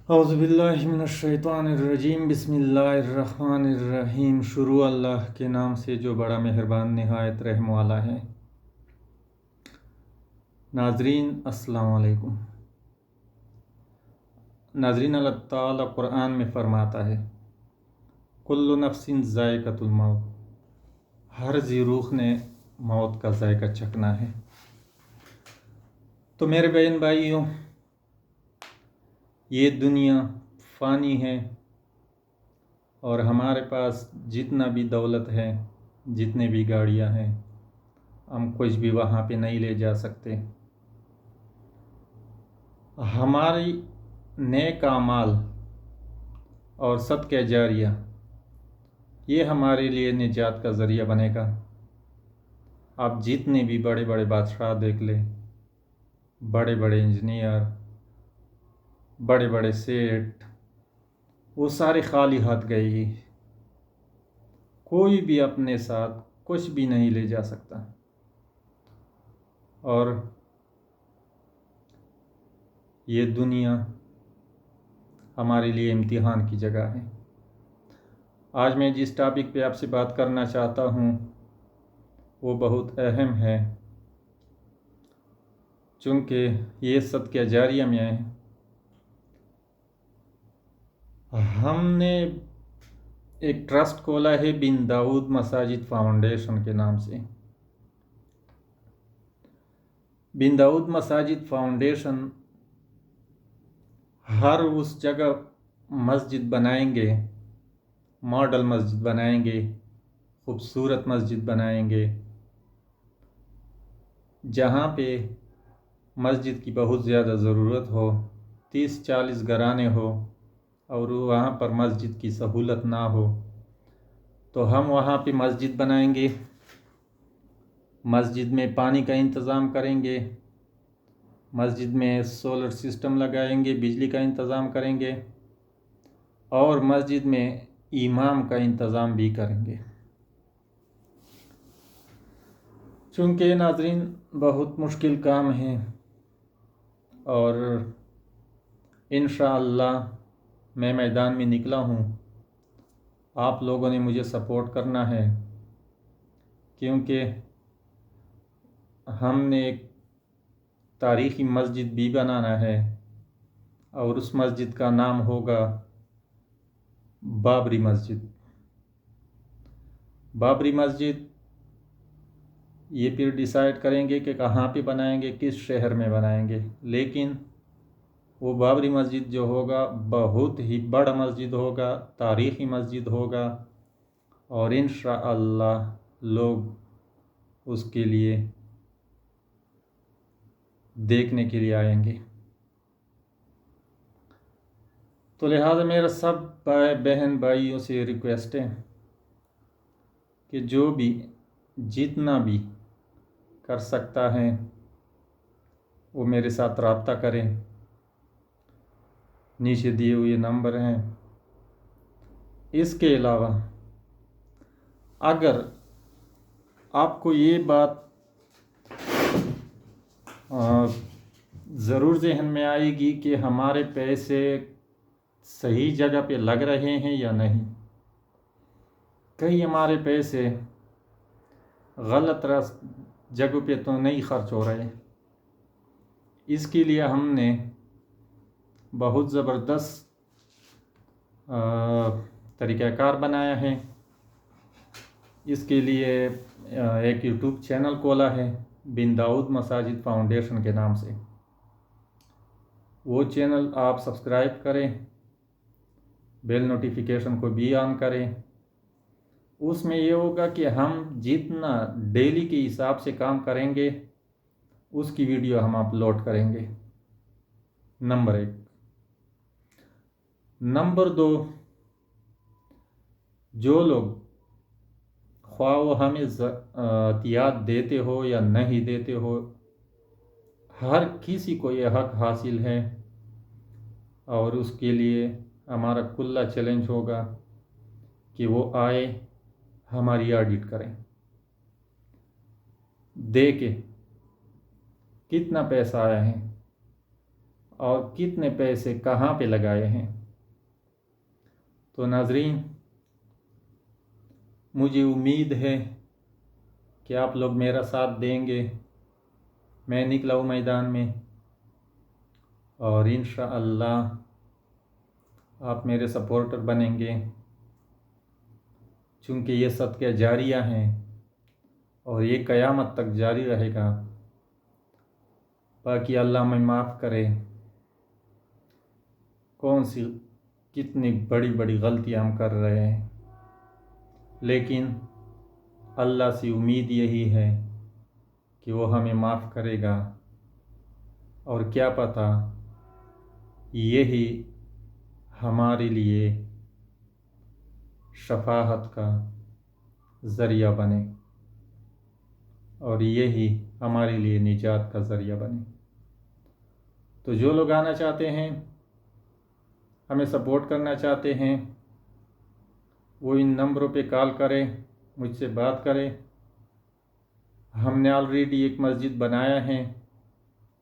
اعوذ باللہ من الشیطان الرجیم، بسم اللہ الرحمن الرحیم۔ شروع اللہ کے نام سے جو بڑا مہربان نہایت رحم والا ہے۔ ناظرین السلام علیکم۔ ناظرین، اللہ تعالیٰ قرآن میں فرماتا ہے کل نفس ذائقۃ الموت، ہر ذی روح نے موت کا ذائقہ چکھنا ہے۔ تو میرے بہن بھائیوں، یہ دنیا فانی ہے، اور ہمارے پاس جتنا بھی دولت ہے، جتنے بھی گاڑیاں ہیں، ہم کچھ بھی وہاں پہ نہیں لے جا سکتے۔ ہماری نیک اعمال اور صدقہ جاریہ یہ ہمارے لیے نجات کا ذریعہ بنے گا۔ آپ جتنے بھی بڑے بڑے بادشاہ دیکھ لیں، بڑے بڑے انجینئر، بڑے بڑے سیٹ، وہ سارے خالی ہاتھ گئے، کوئی بھی اپنے ساتھ کچھ بھی نہیں لے جا سکتا۔ اور یہ دنیا ہمارے لیے امتحان کی جگہ ہے۔ آج میں جس ٹاپک پہ آپ سے بات کرنا چاہتا ہوں وہ بہت اہم ہے، چونکہ یہ صدقہ جاریہ میں ہے۔ ہم نے ایک ٹرسٹ کھولا ہے بن داؤد مساجد فاؤنڈیشن کے نام سے۔ بن داؤد مساجد فاؤنڈیشن ہر اس جگہ مسجد بنائیں گے، ماڈل مسجد بنائیں گے، خوبصورت مسجد بنائیں گے، جہاں پہ مسجد کی بہت زیادہ ضرورت ہو، 30-40 گھرانے ہو، اور وہاں پر مسجد کی سہولت نہ ہو، تو ہم وہاں پہ مسجد بنائیں گے۔ مسجد میں پانی کا انتظام کریں گے، مسجد میں سولر سسٹم لگائیں گے، بجلی کا انتظام کریں گے، اور مسجد میں امام کا انتظام بھی کریں گے۔ چونکہ ناظرین بہت مشکل کام ہے، اور انشاءاللہ میں میدان میں نکلا ہوں۔ آپ لوگوں نے مجھے سپورٹ کرنا ہے، کیونکہ ہم نے ایک تاریخی مسجد بھی بنانا ہے، اور اس مسجد کا نام ہوگا بابری مسجد۔ بابری مسجد یہ پھر ڈیسائیڈ کریں گے کہ کہاں پہ بنائیں گے، کس شہر میں بنائیں گے، لیکن وہ بابری مسجد جو ہوگا بہت ہی بڑا مسجد ہوگا، تاریخی مسجد ہوگا، اور انشاءاللہ لوگ اس کے لیے دیکھنے کے لیے آئیں گے۔ تو لہٰذا میرا سب بہن بھائیوں سے ریکویسٹ ہے کہ جو بھی جتنا بھی کر سکتا ہے وہ میرے ساتھ رابطہ کریں۔ نیچے دیے ہوئے نمبر ہیں۔ اس کے علاوہ اگر آپ کو یہ بات ضرور ذہن میں آئے گی کہ ہمارے پیسے صحیح جگہ پہ لگ رہے ہیں یا نہیں، کہیں ہمارے پیسے غلط جگہ پہ تو نہیں خرچ ہو رہے، اس کے لیے ہم نے بہت زبردست طریقہ کار بنایا ہے۔ اس کے لیے ایک یوٹیوب چینل کھولا ہے بن داؤد مساجد فاؤنڈیشن کے نام سے۔ وہ چینل آپ سبسکرائب کریں، بیل نوٹیفیکیشن کو بھی آن کریں۔ اس میں یہ ہوگا کہ ہم جتنا ڈیلی کے حساب سے کام کریں گے اس کی ویڈیو ہم اپلوڈ کریں گے، نمبر 1۔ نمبر 2، جو لوگ خواہ وہ ہمیں عطیات دیتے ہو یا نہیں دیتے ہو، ہر کسی کو یہ حق حاصل ہے، اور اس کے لیے ہمارا کھلا چیلنج ہوگا کہ وہ آئے، ہماری آڈٹ کریں، دیکھیں کتنا پیسہ آیا ہے، اور کتنے پیسے کہاں پہ لگائے ہیں۔ تو ناظرین، مجھے امید ہے کہ آپ لوگ میرا ساتھ دیں گے۔ میں نکلا ہوں میدان میں، اور انشاءاللہ آپ میرے سپورٹر بنیں گے، چونکہ یہ صدقہ جاریہ ہیں اور یہ قیامت تک جاری رہے گا۔ باقی اللہ میں معاف کرے، کون سی کتنی بڑی بڑی غلطیاں ہم کر رہے ہیں، لیکن اللہ سے امید یہی ہے کہ وہ ہمیں معاف کرے گا، اور کیا پتہ یہی ہمارے لیے شفاعت کا ذریعہ بنے، اور یہی ہمارے لیے نجات کا ذریعہ بنے۔ تو جو لوگ آنا چاہتے ہیں، ہمیں سپورٹ کرنا چاہتے ہیں، وہ ان نمبروں پہ کال کریں، مجھ سے بات کریں۔ ہم نے آلریڈی ایک مسجد بنایا ہے،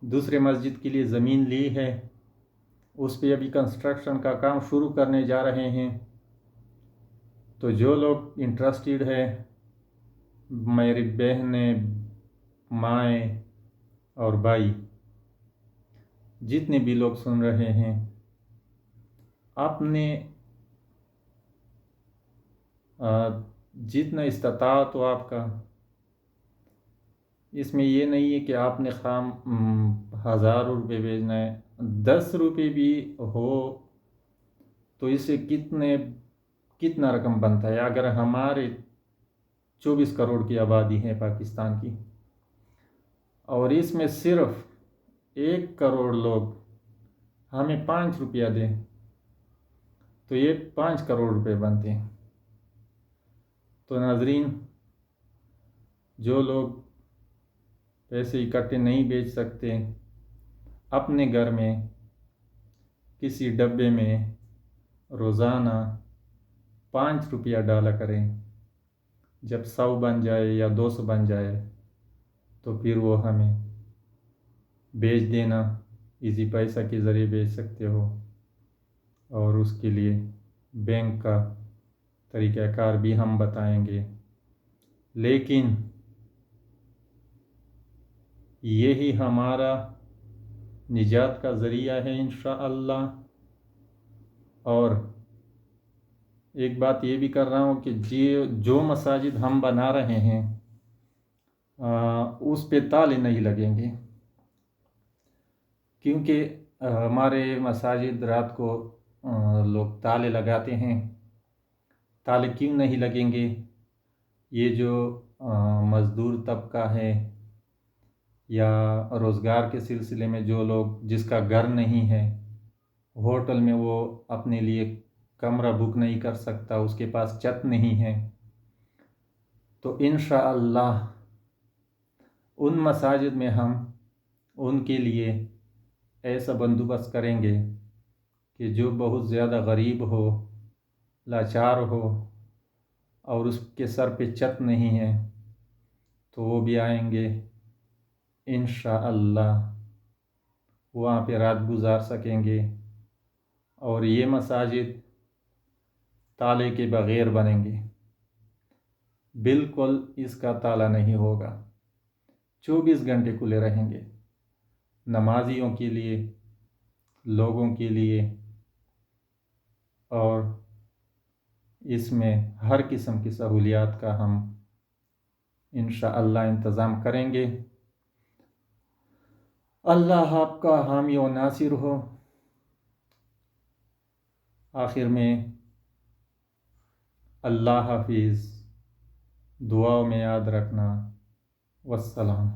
دوسرے مسجد کے لیے زمین لی ہے، اس پہ ابھی کنسٹرکشن کا کام شروع کرنے جا رہے ہیں۔ تو جو لوگ انٹرسٹیڈ ہے، میری بہنیں، مائیں اور بھائی، جتنے بھی لوگ سن رہے ہیں، آپ نے جتنا استطاعت ہو آپ کا، اس میں یہ نہیں ہے کہ آپ نے خام 1000 روپے بھیجنا ہے، 10 روپے بھی ہو تو اس سے کتنا رقم بنتا ہے۔ اگر ہمارے 24 کروڑ کی آبادی ہے پاکستان کی، اور اس میں صرف 1 کروڑ لوگ ہمیں 5 روپیہ دیں، تو یہ 5 کروڑ روپے بنتے ہیں۔ تو ناظرین، جو لوگ پیسے اکٹھے نہیں بیچ سکتے، اپنے گھر میں کسی ڈبے میں روزانہ 5 روپیہ ڈالا کریں۔ جب 100 بن جائے یا 200 بن جائے تو پھر وہ ہمیں بیچ دینا، ایزی پیسہ کے ذریعے بیچ سکتے ہو، اور اس کے لیے بینک کا طریقہ کار بھی ہم بتائیں گے۔ لیکن یہی ہمارا نجات کا ذریعہ ہے انشاءاللہ۔ اور ایک بات یہ بھی کر رہا ہوں کہ جو مساجد ہم بنا رہے ہیں اس پہ تالے نہیں لگیں گے، کیونکہ ہمارے مساجد رات کو لوگ تالے لگاتے ہیں۔ تالے کیوں نہیں لگیں گے؟ یہ جو مزدور طبقہ ہے یا روزگار کے سلسلے میں جو لوگ، جس کا گھر نہیں ہے، ہوٹل میں وہ اپنے لیے کمرہ بک نہیں کر سکتا، اس کے پاس چھت نہیں ہے، تو انشاءاللہ ان مساجد میں ہم ان کے لیے ایسا بندوبست کریں گے کہ جو بہت زیادہ غریب ہو، لاچار ہو، اور اس کے سر پہ چھت نہیں ہے، تو وہ بھی آئیں گے انشاءاللہ، وہاں پہ رات گزار سکیں گے، اور یہ مساجد تالے کے بغیر بنیں گے۔ بالکل اس کا تالا نہیں ہوگا، 24 گھنٹے کھلے رہیں گے، نمازیوں کے لیے، لوگوں کے لیے، اور اس میں ہر قسم کی سہولیات کا ہم انشاءاللہ انتظام کریں گے۔ اللہ آپ کا حامی و ناصر ہو۔ آخر میں اللہ حافظ، دعاؤں میں یاد رکھنا، والسلام۔